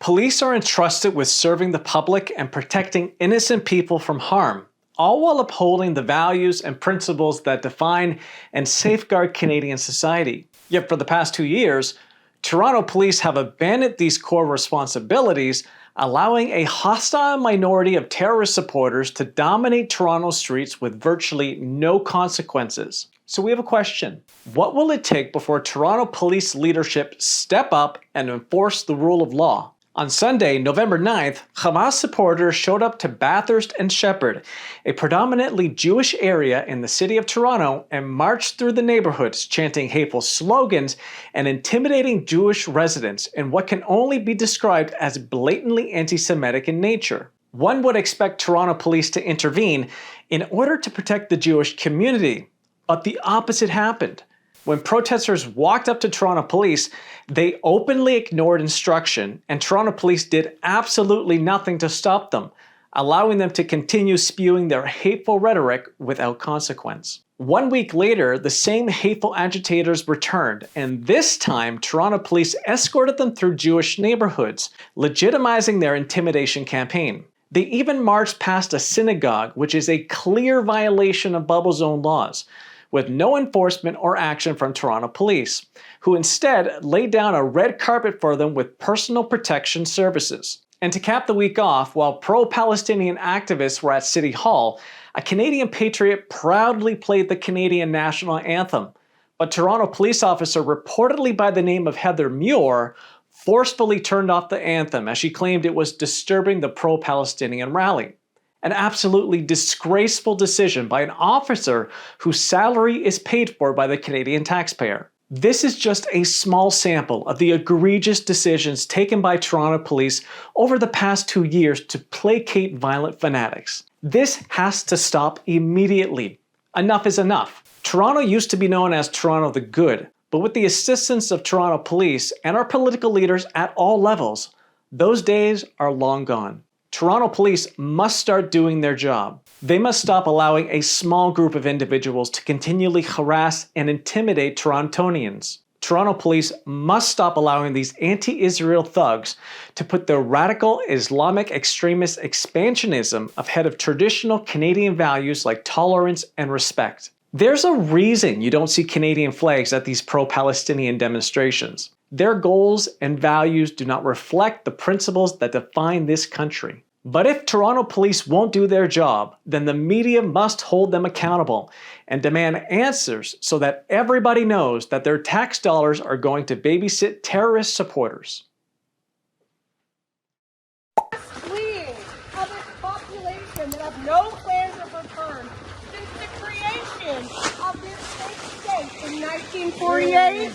Police are entrusted with serving the public and protecting innocent people from harm, all while upholding the values and principles that define and safeguard Canadian society. Yet for the past 2 years, Toronto police have abandoned these core responsibilities, allowing a hostile minority of terrorist supporters to dominate Toronto streets with virtually no consequences. So we have a question. What will it take before Toronto police leadership step up and enforce the rule of law? On Sunday, November 9th, Hamas supporters showed up to Bathurst and Shepherd, a predominantly Jewish area in the city of Toronto, and marched through the neighborhoods chanting hateful slogans and intimidating Jewish residents in what can only be described as blatantly anti-Semitic in nature. One would expect Toronto police to intervene in order to protect the Jewish community, but the opposite happened. When protesters walked up to Toronto police, they openly ignored instruction, and Toronto police did absolutely nothing to stop them, allowing them to continue spewing their hateful rhetoric without consequence. 1 week later, the same hateful agitators returned, and this time Toronto police escorted them through Jewish neighborhoods, legitimizing their intimidation campaign. They even marched past a synagogue, which is a clear violation of bubble zone laws, with no enforcement or action from Toronto police, who instead laid down a red carpet for them with personal protection services. And to cap the week off, while pro-Palestinian activists were at City Hall, a Canadian patriot proudly played the Canadian national anthem. But Toronto police officer, reportedly by the name of Heather Muir, forcefully turned off the anthem as she claimed it was disturbing the pro-Palestinian rally. An absolutely disgraceful decision by an officer whose salary is paid for by the Canadian taxpayer. This is just a small sample of the egregious decisions taken by Toronto police over the past 2 years to placate violent fanatics. This has to stop immediately. Enough is enough. Toronto used to be known as Toronto the Good, but with the assistance of Toronto police and our political leaders at all levels, those days are long gone. Toronto police must start doing their job. They must stop allowing a small group of individuals to continually harass and intimidate Torontonians. Toronto police must stop allowing these anti-Israel thugs to put their radical Islamic extremist expansionism ahead of traditional Canadian values like tolerance and respect. There's a reason you don't see Canadian flags at these pro-Palestinian demonstrations. Their goals and values do not reflect the principles that define this country. But if Toronto police won't do their job, then the media must hold them accountable and demand answers so that everybody knows that their tax dollars are going to babysit terrorist supporters. Fleeing of its population that have no plans of return since the creation of this fake state in 1948.